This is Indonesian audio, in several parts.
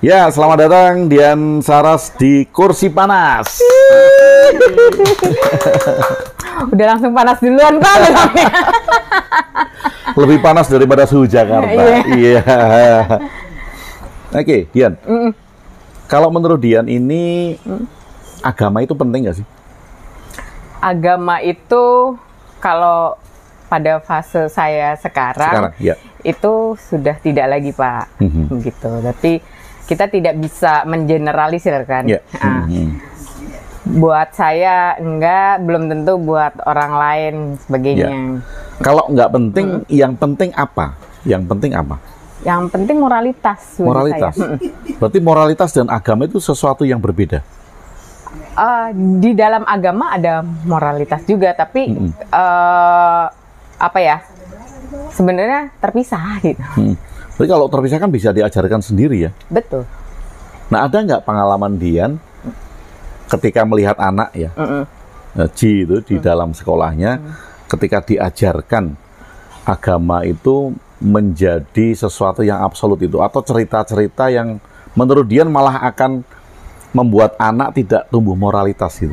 Ya, selamat datang Dian Saras di Kursi Panas. Udah langsung panas duluan, Pak. Lebih panas daripada suhu Jakarta. Iya. Oke, Dian. Kalau menurut Dian ini agama itu penting nggak sih? Agama itu kalau pada fase saya sekarang Ya. itu sudah tidak lagi, Pak. Gitu. Tapi kita tidak bisa mengeneralisir kan. Ya. Buat saya enggak, belum tentu buat orang lain sebagainya. Ya. Kalau nggak penting, yang penting apa? Yang penting apa? Yang penting moralitas. Moralitas. Berarti moralitas dan agama itu sesuatu yang berbeda. Di dalam agama ada moralitas juga, tapi apa ya? Sebenarnya terpisah gitu. Jadi kalau terpisah kan bisa diajarkan sendiri ya. Betul. Nah, ada nggak pengalaman Dian ketika melihat anak ya, Ji itu di dalam sekolahnya, ketika diajarkan agama itu menjadi sesuatu yang absolut itu, atau cerita-cerita yang menurut Dian malah akan membuat anak tidak tumbuh moralitas gitu?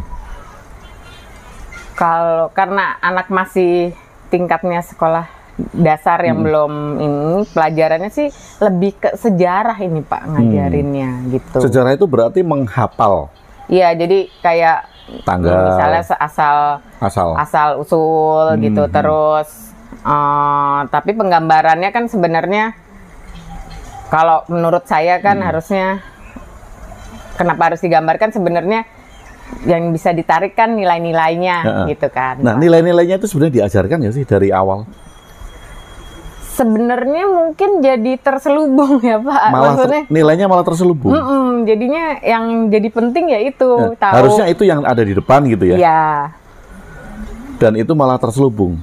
Kalau karena anak masih tingkatnya sekolah dasar yang belum ini, pelajarannya sih lebih ke sejarah ini Pak ngajarinnya gitu. Sejarah itu berarti menghafal. Iya, jadi kayak tanggal, misalnya asal usul gitu, terus tapi penggambarannya kan sebenarnya kalau menurut saya kan harusnya kenapa harus digambarkan, sebenarnya yang bisa ditarik kan nilai-nilainya gitu kan. Nah, nilai-nilainya itu sebenarnya diajarkan ya sih dari awal? Sebenarnya mungkin jadi terselubung ya Pak. Maksudnya nilainya malah terselubung. Jadinya yang jadi penting ya itu tahu. Harusnya itu yang ada di depan gitu ya. Iya. Dan itu malah terselubung.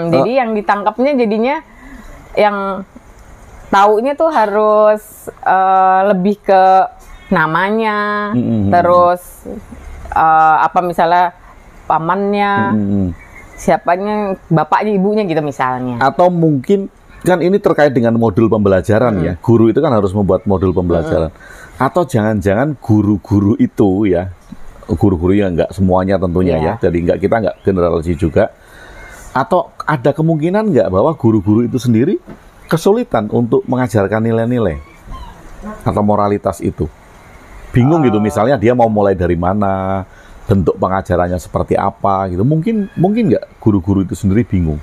Jadi yang ditangkapnya jadinya yang taunya tuh harus lebih ke namanya, terus apa misalnya pamannya, siapanya, bapaknya, ibunya gitu misalnya. Atau mungkin kan ini terkait dengan modul pembelajaran ya. Guru itu kan harus membuat modul pembelajaran. Atau jangan-jangan guru-guru itu ya, guru-guru yang nggak semuanya tentunya ya, jadi kita nggak generalisasi juga. Atau ada kemungkinan nggak bahwa guru-guru itu sendiri kesulitan untuk mengajarkan nilai-nilai atau moralitas itu? Bingung gitu, misalnya dia mau mulai dari mana, bentuk pengajarannya seperti apa gitu. Mungkin nggak guru-guru itu sendiri bingung?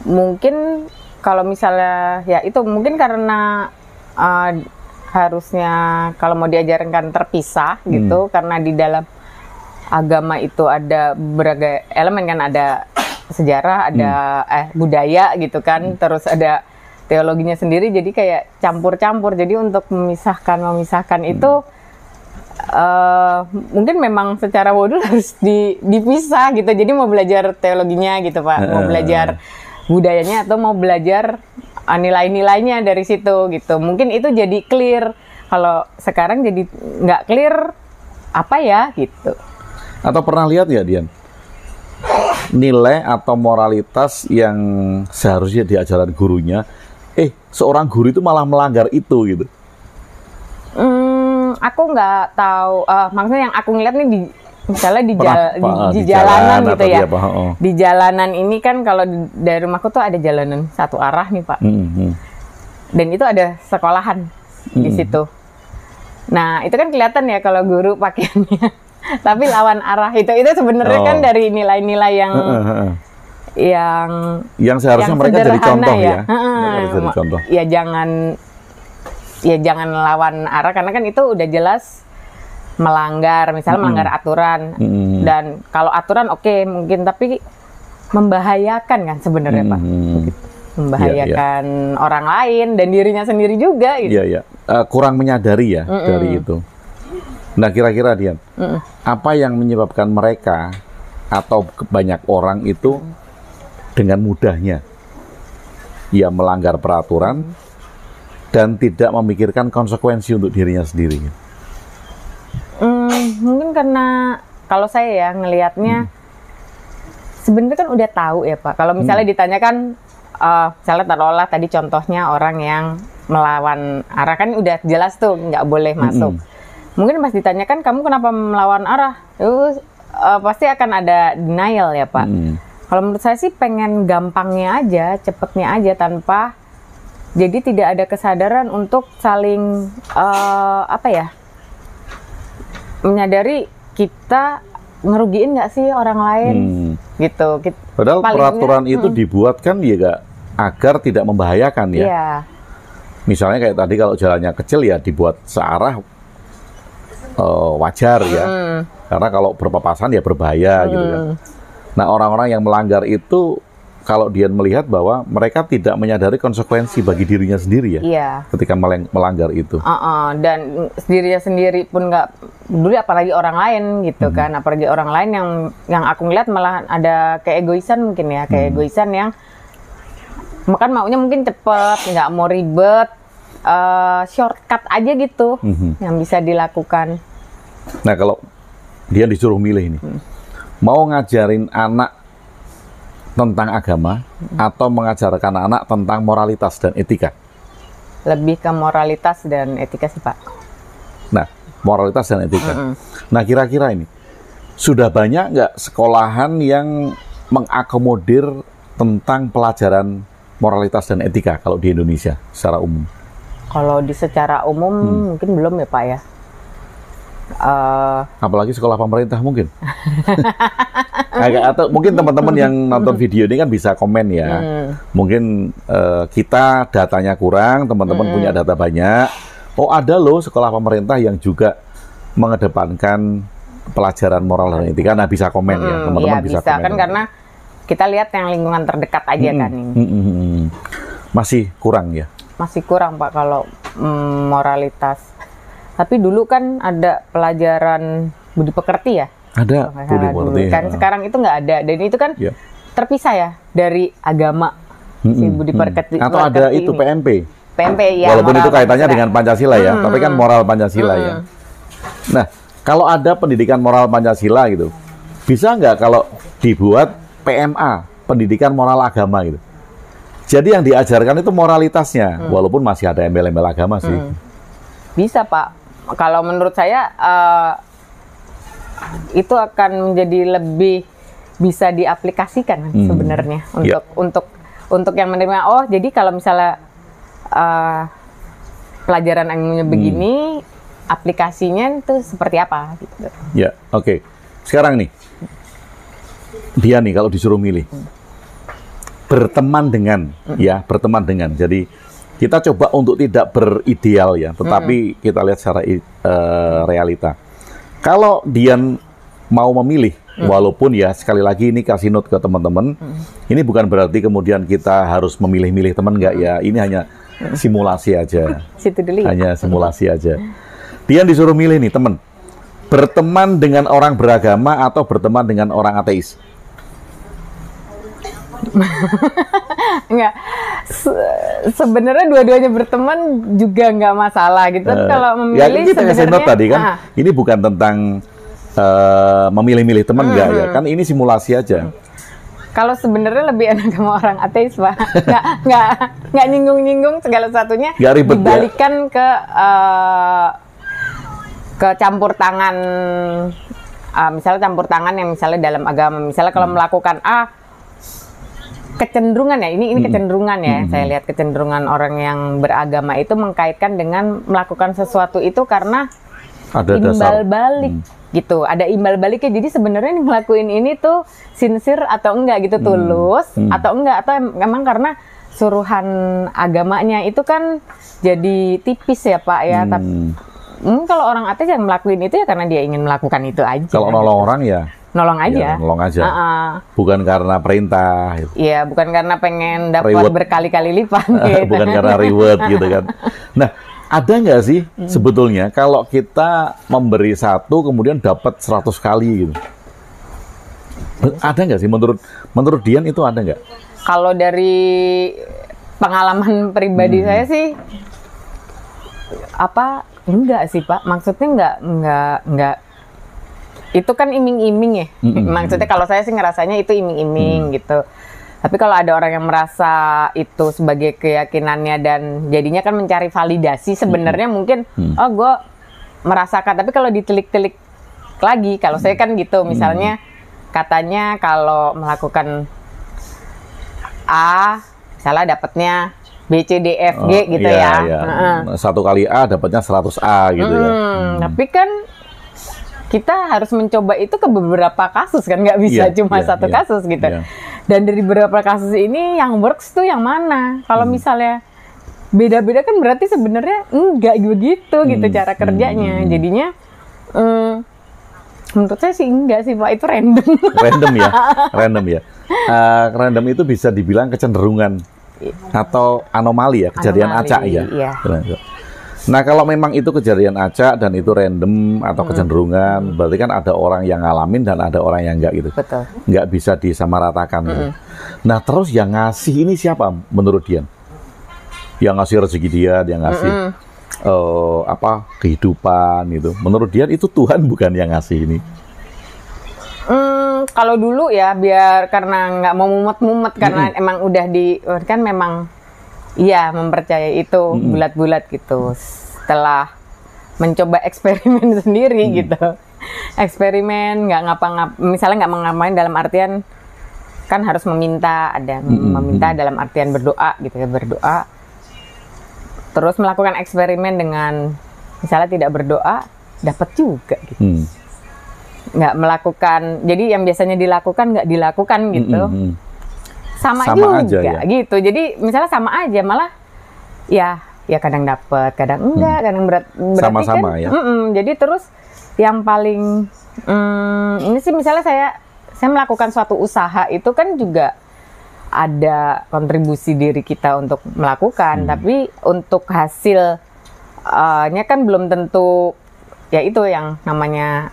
Mungkin kalau misalnya ya itu mungkin karena harusnya kalau mau diajarkan terpisah gitu, karena di dalam agama itu ada berbagai elemen kan, ada sejarah, ada budaya gitu kan, terus ada teologinya sendiri, jadi kayak campur-campur. Jadi untuk memisahkan itu mungkin memang secara modul harus dipisah gitu. Jadi mau belajar teologinya gitu Pak, mau belajar budayanya atau mau belajar nilai-nilainya dari situ gitu. Mungkin itu jadi clear. Kalau sekarang jadi nggak clear apa ya gitu. Atau pernah lihat ya Dian, nilai atau moralitas yang seharusnya diajaran gurunya, seorang guru itu malah melanggar itu gitu? Aku nggak tahu. Maksudnya yang aku ngeliat nih misalnya di jalanan gitu ya. Di jalanan ini kan kalau dari rumahku tuh ada jalanan satu arah nih Pak. Dan itu ada sekolahan di situ. Nah itu kan kelihatan ya kalau guru pakaiannya. Tapi lawan arah itu sebenarnya kan dari nilai-nilai yang seharusnya mereka jadi contoh ya. Jadi contoh. Ya jangan lawan arah, karena kan itu udah jelas melanggar, misalnya melanggar aturan. Dan kalau aturan oke, mungkin, tapi membahayakan kan sebenarnya Pak. Membahayakan orang lain dan dirinya sendiri juga gitu. Kurang menyadari ya dari itu. Nah, kira-kira Dian, apa yang menyebabkan mereka atau banyak orang itu dengan mudahnya ya melanggar peraturan dan tidak memikirkan konsekuensi untuk dirinya sendiri? Mungkin karena kalau saya ya ngelihatnya sebenarnya kan udah tahu ya Pak. Kalau misalnya ditanyakan, misalnya taruhlah tadi contohnya orang yang melawan arah, kan udah jelas tuh nggak boleh masuk. Mungkin pas ditanyakan kamu kenapa melawan arah, itu pasti akan ada denial ya Pak. Kalau menurut saya sih pengen gampangnya aja, cepetnya aja, tanpa jadi tidak ada kesadaran untuk saling menyadari kita ngerugiin nggak sih orang lain gitu. Padahal peraturan itu dibuat kan ya gak, agar tidak membahayakan ya. Iya. Misalnya kayak tadi kalau jalannya kecil ya dibuat searah wajar ya. Karena kalau berpapasan ya berbahaya gitu kan. Nah orang-orang yang melanggar itu kalau dia melihat bahwa mereka tidak menyadari konsekuensi bagi dirinya sendiri ya, ketika melanggar itu. Dan dirinya sendiri pun nggak peduli, apalagi orang lain gitu kan. Apalagi orang lain yang aku ngeliat malah ada keegoisan mungkin ya, keegoisan yang makan maunya mungkin cepet, nggak mau ribet, shortcut aja gitu yang bisa dilakukan. Nah kalau dia disuruh milih ini, mau ngajarin anak tentang agama atau mengajarkan anak tentang moralitas dan etika? Lebih ke moralitas dan etika sih Pak. Nah, moralitas dan etika. Nah, kira-kira ini sudah banyak nggak sekolahan yang mengakomodir tentang pelajaran moralitas dan etika kalau di Indonesia secara umum? Kalau secara umum mungkin belum ya Pak ya. Apalagi sekolah pemerintah mungkin. Atau mungkin teman-teman yang nonton video ini kan bisa komen ya. Mungkin kita datanya kurang, teman-teman punya data banyak. Oh ada loh sekolah pemerintah yang juga mengedepankan pelajaran moral dan etika. Nah bisa komen ya teman-teman, ya, bisa komen kan ya. Karena kita lihat yang lingkungan terdekat aja kan ini. Masih kurang ya? Masih kurang Pak kalau moralitas. Tapi dulu kan ada pelajaran budi pekerti ya. Ada budi pekerti. Kan sekarang itu nggak ada, dan itu kan terpisah ya dari agama. Si budi pekerti. Atau ada itu PMP. PMP ya. Walaupun itu kaitannya dengan Pancasila ya, tapi kan moral Pancasila ya. Nah, kalau ada pendidikan moral Pancasila gitu, bisa nggak kalau dibuat PMA, pendidikan moral agama gitu? Jadi yang diajarkan itu moralitasnya, walaupun masih ada embel-embel agama sih. Bisa Pak. Kalau menurut saya itu akan menjadi lebih bisa diaplikasikan sebenarnya untuk yang menerima. Oh, jadi kalau misalnya pelajaran ilmunya begini, aplikasinya itu seperti apa? Gitu. Ya, oke. Sekarang nih, dia nih kalau disuruh milih berteman dengan, berteman dengan. Jadi kita coba untuk tidak berideal ya, tetapi kita lihat secara realita. Kalau Dian mau memilih, walaupun ya sekali lagi ini kasih note ke teman-teman, ini bukan berarti kemudian kita harus memilih-milih teman, enggak ya, ini hanya simulasi aja. Hanya simulasi aja. Dian disuruh milih nih teman, berteman dengan orang beragama atau berteman dengan orang ateis? Enggak, sebenarnya dua-duanya berteman juga nggak masalah gitu. Kalau memilih ya, kita kasih note tadi kan, ini bukan tentang memilih-milih teman enggak ya, kan ini simulasi aja. Kalau sebenarnya lebih enak sama orang ateis Pak, nggak nyinggung-nyinggung segala satunya, dibalikan ke campur tangan, misalnya campur tangan yang misalnya dalam agama, misalnya kalau melakukan kecenderungan ya, ini kecenderungan ya, saya lihat kecenderungan orang yang beragama itu mengkaitkan dengan melakukan sesuatu itu karena ada imbal balik gitu, ada imbal baliknya. Jadi sebenarnya ngelakuin ini tuh sincere atau enggak gitu, tulus atau enggak, atau memang karena suruhan agamanya itu kan jadi tipis ya Pak ya. Tapi kalau orang ateis yang melakuin itu ya karena dia ingin melakukan itu aja. Kalau nolong orang ya nolong aja. Ya, nolong aja. Bukan karena perintah. Iya, bukan karena pengen dapat berkali-kali lipat. Gitu. Bukan karena reward gitu kan. Nah, ada nggak sih sebetulnya kalau kita memberi satu kemudian dapat 100 kali gitu? Ada nggak sih menurut Dian itu ada nggak? Kalau dari pengalaman pribadi saya sih enggak sih Pak. Maksudnya enggak. Itu kan iming-iming ya. Maksudnya kalau saya sih ngerasanya itu iming-iming gitu. Tapi kalau ada orang yang merasa itu sebagai keyakinannya dan jadinya kan mencari validasi, sebenarnya mungkin oh gue merasakan. Tapi kalau ditelik-telik lagi, kalau saya kan gitu, misalnya katanya kalau melakukan A, misalnya dapatnya B, C, D, F, G gitu ya. Satu kali A dapatnya 100 A gitu ya. Tapi kan kita harus mencoba itu ke beberapa kasus kan, nggak bisa cuma satu kasus gitu. Dan dari beberapa kasus ini yang works tuh yang mana? Kalau misalnya beda-beda kan berarti sebenarnya enggak begitu gitu cara kerjanya. Jadinya menurut saya sih enggak sih Pak, itu random. Random ya. Random itu bisa dibilang kecenderungan atau anomali ya, kejadian acak ya. Iya. Nah kalau memang itu kejadian acak dan itu random atau kecenderungan, berarti kan ada orang yang ngalamin dan ada orang yang enggak gitu. Betul. Nggak bisa disamaratakan. Gitu. Nah terus yang ngasih ini siapa menurut Dian? Yang ngasih rezeki dia ngasih kehidupan gitu. Menurut Dian itu Tuhan bukan yang ngasih ini? Kalau dulu ya biar karena nggak mau mumet-mumet karena emang udah kan memang mempercayai itu bulat-bulat gitu. Setelah mencoba eksperimen sendiri gitu. Eksperimen misalnya nggak ngapain dalam artian kan harus meminta, meminta dalam artian berdoa gitu ya, berdoa. Terus melakukan eksperimen dengan misalnya tidak berdoa, dapat juga gitu. Nggak melakukan, jadi yang biasanya dilakukan nggak dilakukan gitu. Sama juga aja, gitu. Jadi misalnya sama aja, malah ya kadang dapat, kadang enggak, kadang berarti sama-sama kan, ya. Jadi terus yang paling ini sih misalnya saya melakukan suatu usaha itu kan juga ada kontribusi diri kita untuk melakukan, tapi untuk hasilnya kan belum tentu ya itu yang namanya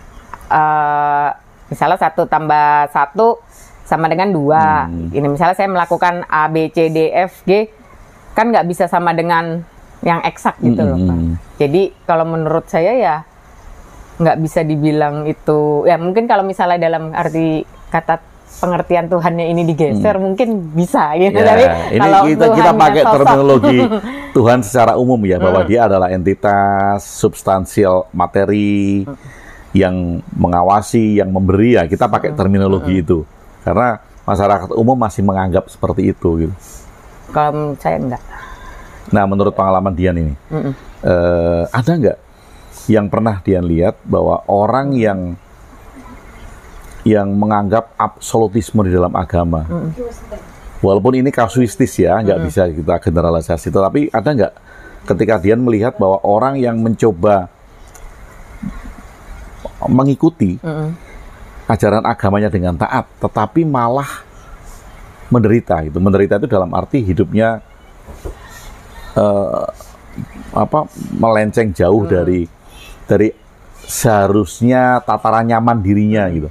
misalnya 1 tambah 1 sama dengan 2. Ini misalnya saya melakukan A, B, C, D, F, G kan nggak bisa sama dengan yang eksak gitu loh Pak. Jadi kalau menurut saya ya nggak bisa dibilang itu, ya mungkin kalau misalnya dalam arti kata pengertian Tuhannya ini digeser mungkin bisa gitu. Tapi kalau kita pakai terminologi Tuhan secara umum ya, bahwa dia adalah entitas substansial materi yang mengawasi, yang memberi, ya kita pakai terminologi itu. Karena masyarakat umum masih menganggap seperti itu gitu. Kalau menurut saya enggak. Nah, menurut pengalaman Dian ini, ada nggak yang pernah Dian lihat bahwa orang yang menganggap absolutisme di dalam agama, walaupun ini kasuistis ya, nggak bisa kita generalisasi, tetapi ada nggak ketika Dian melihat bahwa orang yang mencoba mengikuti ajaran agamanya dengan taat, tetapi malah menderita gitu. Menderita itu dalam arti hidupnya melenceng jauh dari seharusnya tataran nyaman dirinya gitu,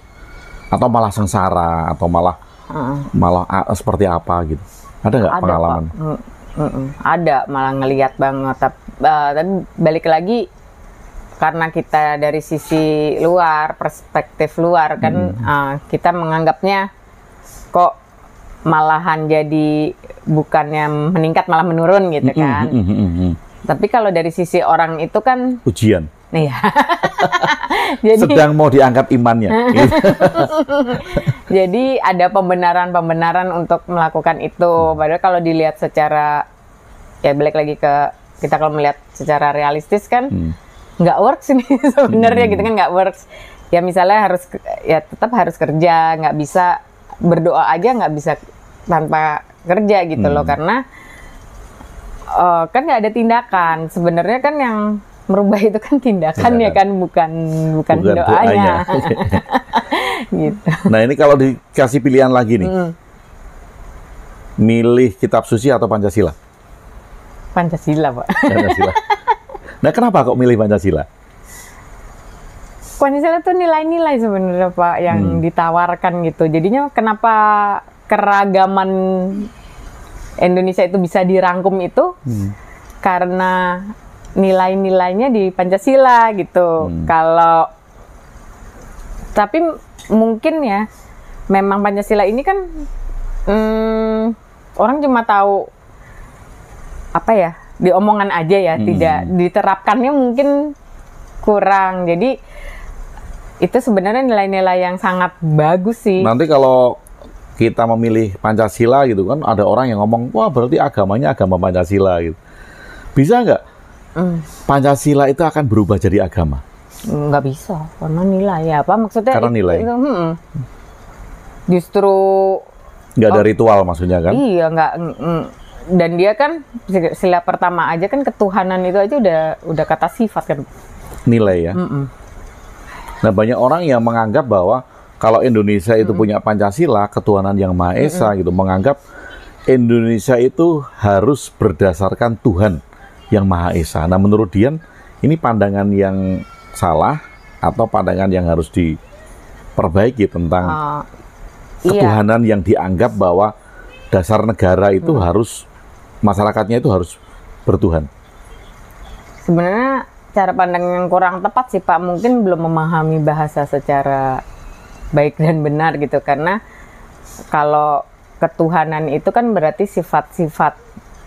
atau malah sengsara, atau malah seperti apa gitu. Ada nggak pengalaman? Ada, malah ngelihat banget. Tapi balik lagi, karena kita dari sisi luar, perspektif luar kan, kita menganggapnya kok malahan jadi bukannya meningkat malah menurun gitu kan. Tapi kalau dari sisi orang itu kan ujian. Iya. Jadi, sedang mau diangkat imannya. Jadi ada pembenaran untuk melakukan itu. Padahal kalau dilihat secara, ya balik lagi ke kita kalau melihat secara realistis kan, nggak works ini sebenarnya gitu kan, nggak works. Ya misalnya tetap harus kerja, nggak bisa berdoa aja, nggak bisa tanpa kerja gitu loh, karena kan nggak ada tindakan. Sebenarnya kan yang merubah itu kan tindakannya kan, bukan doanya. Gitu. Nah ini kalau dikasih pilihan lagi nih, milih kitab suci atau Pancasila? Pancasila Pak. Pancasila. Nah, kenapa kok milih Pancasila? Pancasila tuh nilai-nilai sebenarnya Pak yang ditawarkan gitu. Jadinya kenapa keragaman Indonesia itu bisa dirangkum itu? Karena nilai-nilainya di Pancasila gitu. Tapi mungkin ya memang Pancasila ini kan Orang cuma tahu apa ya, di omongan aja ya, tidak diterapkannya mungkin kurang. Jadi itu sebenarnya nilai-nilai yang sangat bagus sih. Nanti kalau kita memilih Pancasila gitu kan, ada orang yang ngomong, wah berarti agamanya agama Pancasila gitu. Bisa nggak Pancasila itu akan berubah jadi agama? Nggak bisa, karena nilai ya. Apa maksudnya? Karena nilai. Justru nggak ada ritual maksudnya kan? Iya, nggak. Dan dia kan sila pertama aja kan ketuhanan itu aja udah kata sifat kan. Nilai ya. Nah banyak orang yang menganggap bahwa kalau Indonesia itu punya Pancasila, ketuhanan yang Maha Esa gitu, menganggap Indonesia itu harus berdasarkan Tuhan yang Maha Esa. Nah menurut Dian, ini pandangan yang salah atau pandangan yang harus diperbaiki tentang ketuhanan yang dianggap bahwa dasar negara itu harus, masyarakatnya itu harus bertuhan? Sebenarnya cara pandang yang kurang tepat sih Pak, mungkin belum memahami bahasa secara baik dan benar gitu, karena kalau ketuhanan itu kan berarti sifat-sifat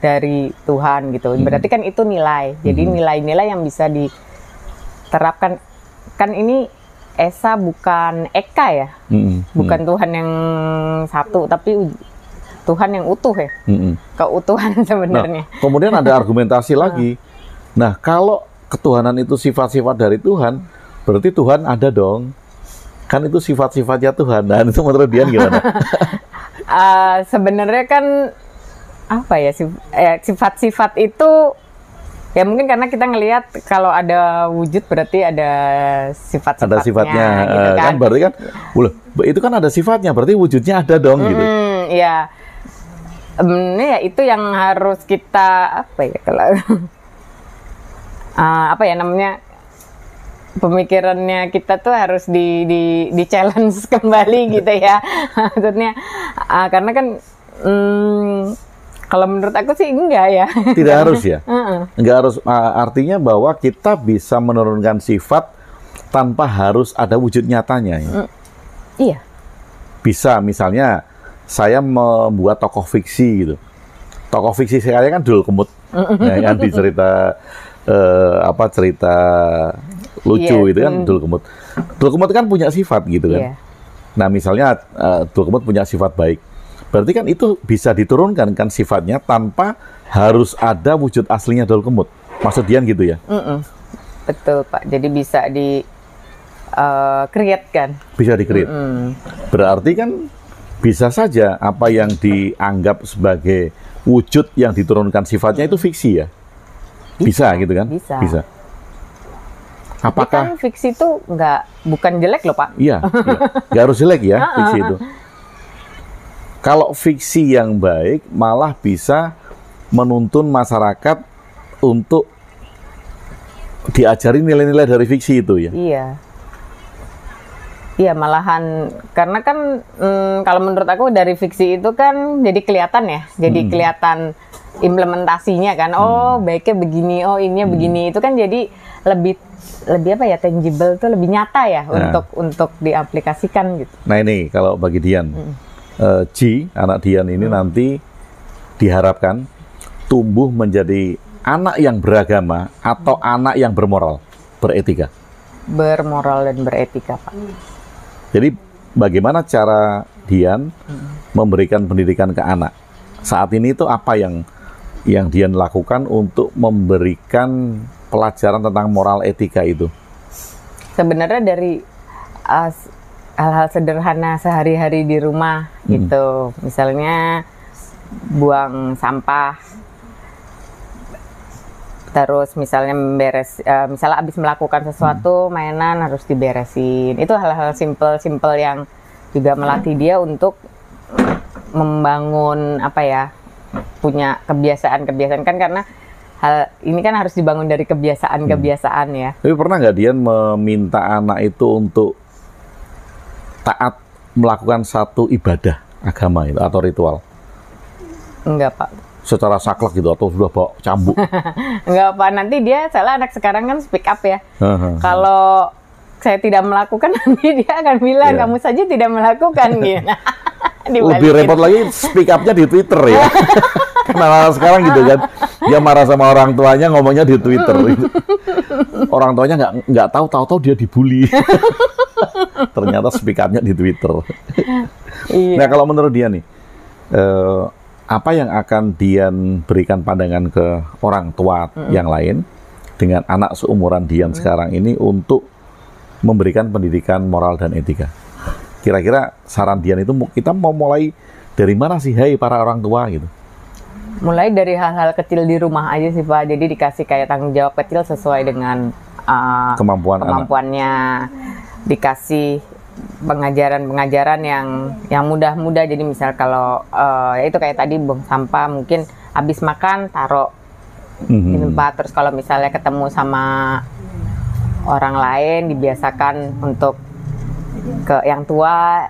dari Tuhan gitu, berarti kan itu nilai, jadi nilai-nilai yang bisa diterapkan. Kan ini Esa bukan Eka ya, bukan Tuhan yang satu, tapi Tuhan yang utuh ya, keutuhan sebenarnya. Nah, kemudian ada argumentasi lagi, nah kalau ketuhanan itu sifat-sifat dari Tuhan, berarti Tuhan ada dong. Kan itu sifat-sifatnya Tuhan. Dan itu menurut Dian gimana? Sebenarnya kan apa ya, sifat-sifat itu ya mungkin karena kita ngelihat kalau ada wujud berarti ada sifat-sifatnya. Ada sifatnya, gitu kan berarti kan, itu kan ada sifatnya, berarti wujudnya ada dong gitu. Ya, ya itu yang harus kita apa ya kalau apa ya namanya, pemikirannya kita tuh harus di challenge kembali gitu ya. Maksudnya karena kan kalau menurut aku sih enggak ya. Tidak harus ya. Enggak harus, artinya bahwa kita bisa menurunkan sifat tanpa harus ada wujud nyatanya ya. Iya. Bisa, misalnya saya membuat tokoh fiksi gitu. Tokoh fiksi saya kan Dul Kemut. Ya kan di cerita cerita lucu itu kan Dul Kemut. Dul Kemut kan punya sifat gitu kan. Nah misalnya Dul Kemut punya sifat baik, berarti kan itu bisa diturunkan kan sifatnya tanpa harus ada wujud aslinya Dul Kemut. Maksud Dian gitu ya? Betul Pak. Jadi bisa di create kan? Bisa di create. Berarti kan bisa saja apa yang dianggap sebagai wujud yang diturunkan sifatnya itu fiksi ya? Bisa gitu kan? Bisa. Tapi kan Apakah fiksi itu bukan jelek loh Pak? Iya, nggak harus jelek ya fiksi itu. Kalau fiksi yang baik malah bisa menuntun masyarakat untuk diajari nilai-nilai dari fiksi itu ya? Iya malahan, karena kan kalau menurut aku dari fiksi itu kan jadi kelihatan ya, jadi kelihatan implementasinya kan, baiknya begini, ininya begini, itu kan jadi lebih apa ya, tangible tuh, lebih nyata ya untuk diaplikasikan gitu. Nah ini kalau bagi Dian, anak Dian ini nanti diharapkan tumbuh menjadi anak yang beragama atau anak yang bermoral, beretika. Bermoral dan beretika Pak. Jadi bagaimana cara Dian memberikan pendidikan ke anak? Saat ini itu apa yang Dian lakukan untuk memberikan pelajaran tentang moral etika itu? Sebenarnya dari hal-hal sederhana sehari-hari di rumah gitu. Misalnya buang sampah, terus misalnya misalnya abis melakukan sesuatu mainan harus diberesin. Itu hal-hal simple yang juga melatih dia untuk membangun apa ya, punya kebiasaan kan, karena hal ini kan harus dibangun dari kebiasaan ya. Tapi pernah nggak Dian meminta anak itu untuk taat melakukan satu ibadah agama itu atau ritual? Enggak Pak. Secara saklek gitu atau sudah bawa cambuk? Enggak Pak, nanti dia, soalnya anak sekarang kan speak up ya. Kalau saya tidak melakukan, nanti dia akan bilang kamu saja tidak melakukan gitu. Lebih repot lagi speak up-nya di Twitter ya. Karena sekarang gitu kan, dia marah sama orang tuanya ngomongnya di Twitter. Orang tuanya nggak tahu dia dibully. Ternyata speak up-nya di Twitter. Iya. Nah kalau menurut dia nih, apa yang akan Dian berikan pandangan ke orang tua yang lain dengan anak seumuran Dian sekarang ini untuk memberikan pendidikan moral dan etika? Kira-kira saran Dian itu kita mau mulai dari mana sih, hai para orang tua gitu? Mulai dari hal-hal kecil di rumah aja sih Pak. Jadi dikasih kayak tanggung jawab kecil sesuai dengan kemampuannya. Dikasih pengajaran yang mudah-mudah. Jadi misal kalau ya itu kayak tadi buang sampah, mungkin habis makan taruh di tempat. Terus kalau misalnya ketemu sama orang lain dibiasakan untuk ke yang tua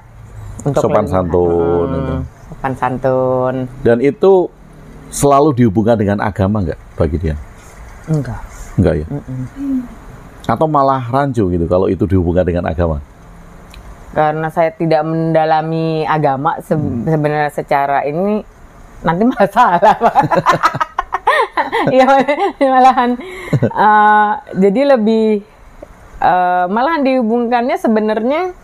untuk sopan santun. Sopan santun. Dan itu selalu dihubungkan dengan agama nggak bagi dia? Enggak ya? Atau malah rancu gitu kalau itu dihubungkan dengan agama? Karena saya tidak mendalami agama sebenarnya secara ini, nanti malah salah Pak. Ya malahan jadi lebih malahan dihubungkannya sebenarnya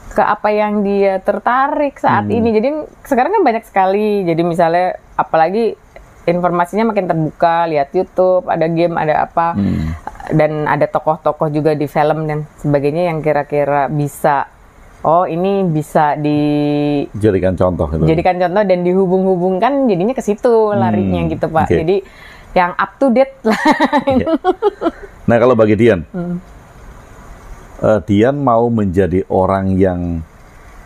ke apa yang dia tertarik saat ini. Jadi sekarang kan banyak sekali. Jadi misalnya apalagi informasinya makin terbuka, lihat YouTube, ada game, ada apa. Dan ada tokoh-tokoh juga di film dan sebagainya yang kira-kira bisa, ini bisa dijadikan contoh gitu. Jadikan contoh dan dihubung-hubungkan jadinya ke situ larinya gitu Pak. Okay. Jadi yang up to date lah. Nah kalau bagi Dian, Dian mau menjadi orang yang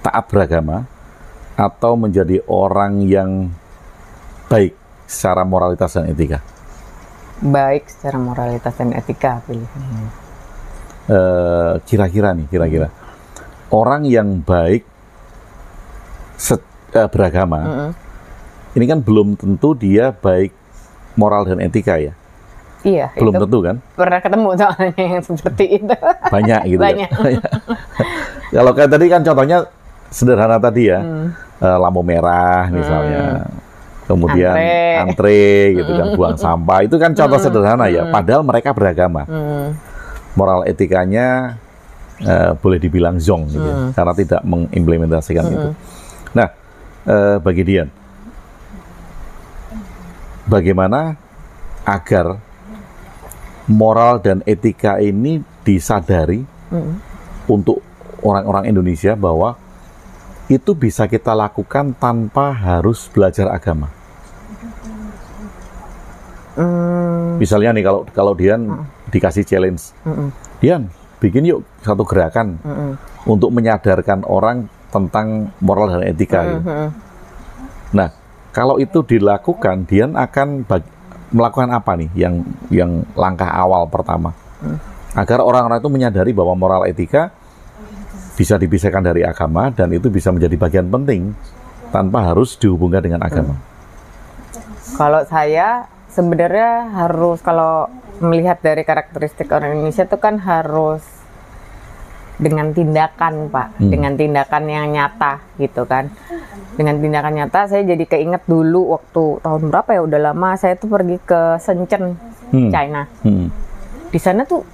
taat beragama atau menjadi orang yang baik secara moralitas dan etika? Baik secara moralitas dan etika pilihannya. Kira-kira orang yang baik beragama, ini kan belum tentu dia baik moral dan etika ya. Iya, belum tentu kan? Pernah ketemu soalnya yang seperti itu. Banyak gitu. Banyak. Ya. Kalau kayak tadi kan contohnya sederhana tadi ya, lampu merah misalnya, kemudian antre gitu kan, buang sampah, itu kan contoh sederhana ya. Padahal mereka beragama. Moral etikanya boleh dibilang zong gitu ya, karena tidak mengimplementasikan itu. Nah, bagi Dian, bagaimana agar moral dan etika ini disadari untuk orang-orang Indonesia bahwa itu bisa kita lakukan tanpa harus belajar agama? Misalnya nih kalau Dian dikasih challenge, Dian bikin yuk satu gerakan untuk menyadarkan orang tentang moral dan etika. Gitu. Nah, kalau itu dilakukan, Dian akan melakukan apa nih yang langkah awal pertama agar orang-orang itu menyadari bahwa moral etika bisa dipisahkan dari agama dan itu bisa menjadi bagian penting tanpa harus dihubungkan dengan agama? Kalau saya sebenarnya harus, kalau melihat dari karakteristik orang Indonesia itu kan harus dengan tindakan Pak, dengan tindakan yang nyata gitu kan. Dengan tindakan nyata, saya jadi keinget dulu waktu tahun berapa ya, udah lama, saya tuh pergi ke Shenzhen, China. Di sana tuh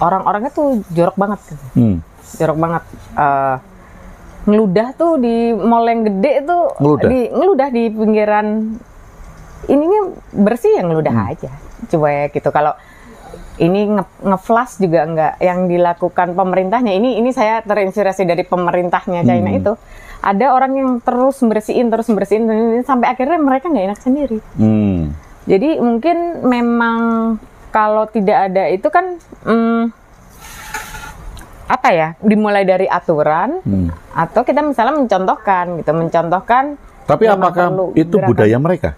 orang-orangnya tuh jorok banget, jorok banget. Ngeludah tuh di mall yang gede tuh, ngeludah di pinggiran. Ininya bersih ya, ngeludah aja, cuek gitu. Kalau ini nge-flash juga enggak, yang dilakukan pemerintahnya. Ini saya terinspirasi dari pemerintahnya China itu. Ada orang yang terus bersihin sampai akhirnya mereka nggak enak sendiri. Jadi mungkin memang kalau tidak ada itu kan apa ya? Dimulai dari aturan atau kita misalnya mencontohkan. Tapi apakah itu gerakan budaya mereka?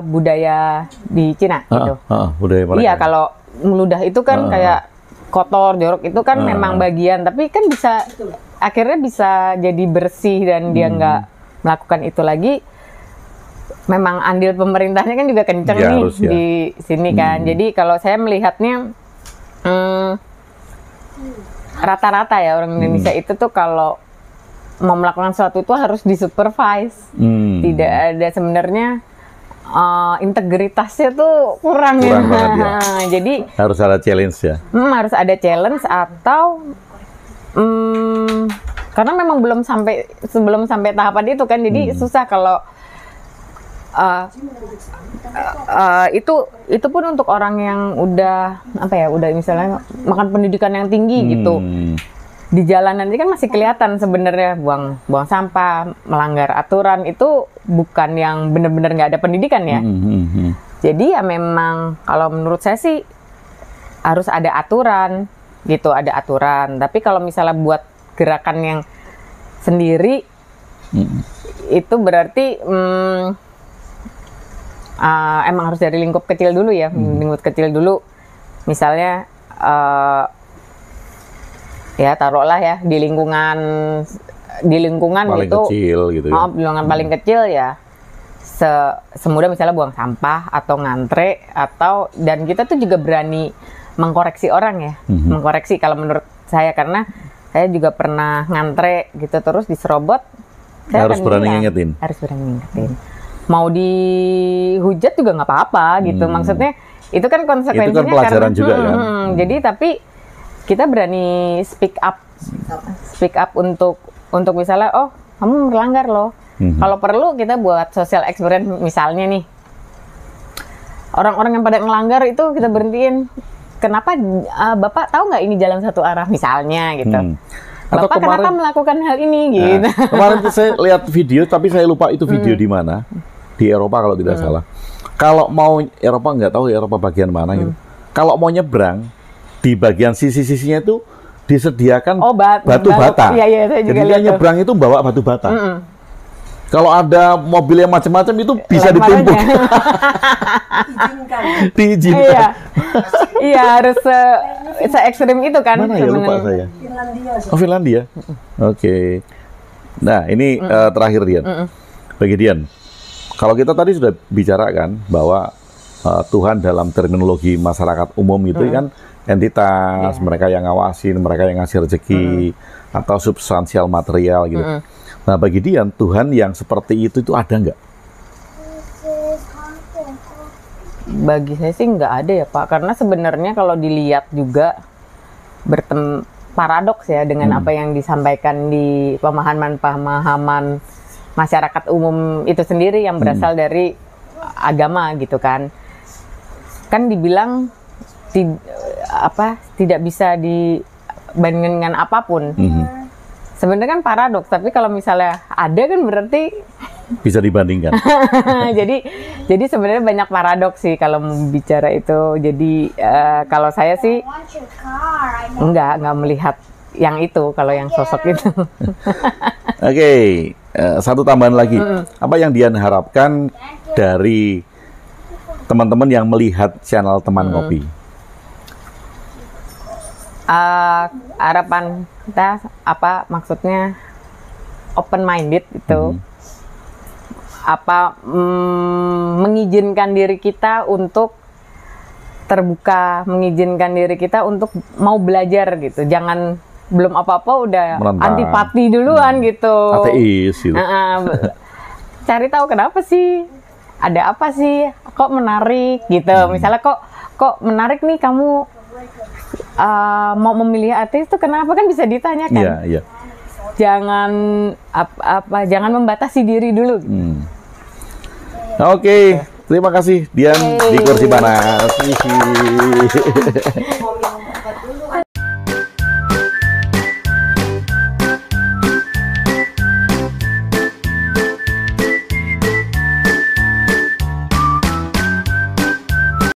Budaya di Cina gitu. Budaya mereka. Iya, kalau meludah itu kan kayak kotor, jorok itu kan memang bagian, tapi kan bisa akhirnya bisa jadi bersih dan dia nggak melakukan itu lagi. Memang andil pemerintahnya kan juga kenceng ya, nih ya. di sini kan. Jadi kalau saya melihatnya rata-rata ya orang Indonesia itu tuh kalau mau melakukan sesuatu itu harus disupervise. Tidak ada sebenarnya integritasnya tuh kurang ya. Ya. Jadi harus ada challenge ya. Harus ada challenge atau karena memang sebelum sampai tahapan itu kan, jadi susah kalau itu pun untuk orang yang udah udah misalnya makan pendidikan yang tinggi gitu. Di jalanan ini kan masih kelihatan sebenarnya buang sampah, melanggar aturan itu bukan yang benar-benar nggak ada pendidikan ya. Jadi ya memang kalau menurut saya sih harus ada aturan gitu, ada aturan. Tapi kalau misalnya buat gerakan yang sendiri itu berarti emang harus dari lingkup kecil dulu ya, lingkup kecil dulu. Misalnya ya taruhlah ya di lingkungan paling itu kecil gitu ya. Lingkungan paling kecil ya semudah misalnya buang sampah atau ngantre dan kita tuh juga berani mengkoreksi orang ya. Mengkoreksi kalau menurut saya, karena saya juga pernah ngantre gitu terus diserobot. Harus berani ngingetin. Harus berani ngingetin. Mau dihujat juga nggak apa-apa gitu. Maksudnya itu kan konsekuensinya. Itu kan pelajaran juga kan. Jadi tapi kita berani speak up untuk misalnya, oh kamu melanggar loh. Kalau perlu kita buat social experience misalnya nih, orang-orang yang pada melanggar itu kita berhentiin. Kenapa Bapak tahu nggak ini jalan satu arah misalnya gitu. Atau Bapak kenapa melakukan hal ini gitu. Kemarin saya lihat video tapi saya lupa itu video di mana. Di Eropa kalau tidak salah. Kalau mau Eropa, nggak tahu Eropa bagian mana gitu. Kalau mau nyebrang di bagian sisi-sisinya itu disediakan batu bata. Iya, saya juga jadi dia nyebrang itu bawa batu bata. Kalau ada mobil yang macam-macam itu bisa ditumpuk. Diizinkan. Iya, harus se ekstrim itu kan. Mana ya, lupa saya. Finlandia. Oke. Nah, ini terakhir Dian. Bagi Dian, kalau kita tadi sudah bicarakan bahwa Tuhan dalam terminologi masyarakat umum itu kan entitas, mereka yang ngawasin, mereka yang ngasih rezeki, atau substansial material gitu. Nah, bagi Dian, Tuhan yang seperti itu ada nggak? Bagi saya sih nggak ada ya Pak, karena sebenarnya kalau dilihat juga paradoks ya dengan apa yang disampaikan di pemahaman masyarakat umum itu sendiri yang berasal dari agama gitu kan. Kan dibilang tidak bisa dibandingkan dengan apapun. Sebenarnya kan paradoks, tapi kalau misalnya ada kan berarti bisa dibandingkan. jadi sebenarnya banyak paradoks sih kalau bicara itu. Jadi kalau saya sih enggak melihat yang itu, kalau yang sosok itu. Oke, satu tambahan lagi. Apa yang Dian harapkan dari teman-teman yang melihat channel Teman Ngopi? Harapan kita maksudnya open minded itu mengizinkan diri kita untuk terbuka, mengizinkan diri kita untuk mau belajar gitu. Jangan belum apa-apa udah menentang, antipati duluan gitu. Ateis gitu. Cari tahu kenapa sih? Ada apa sih? Kok menarik gitu. Misalnya kok menarik nih kamu mau memilih ateis itu kenapa, kan bisa ditanyakan. Iya. Jangan jangan membatasi diri dulu. Oke, terima kasih Dian di Kursi Panas.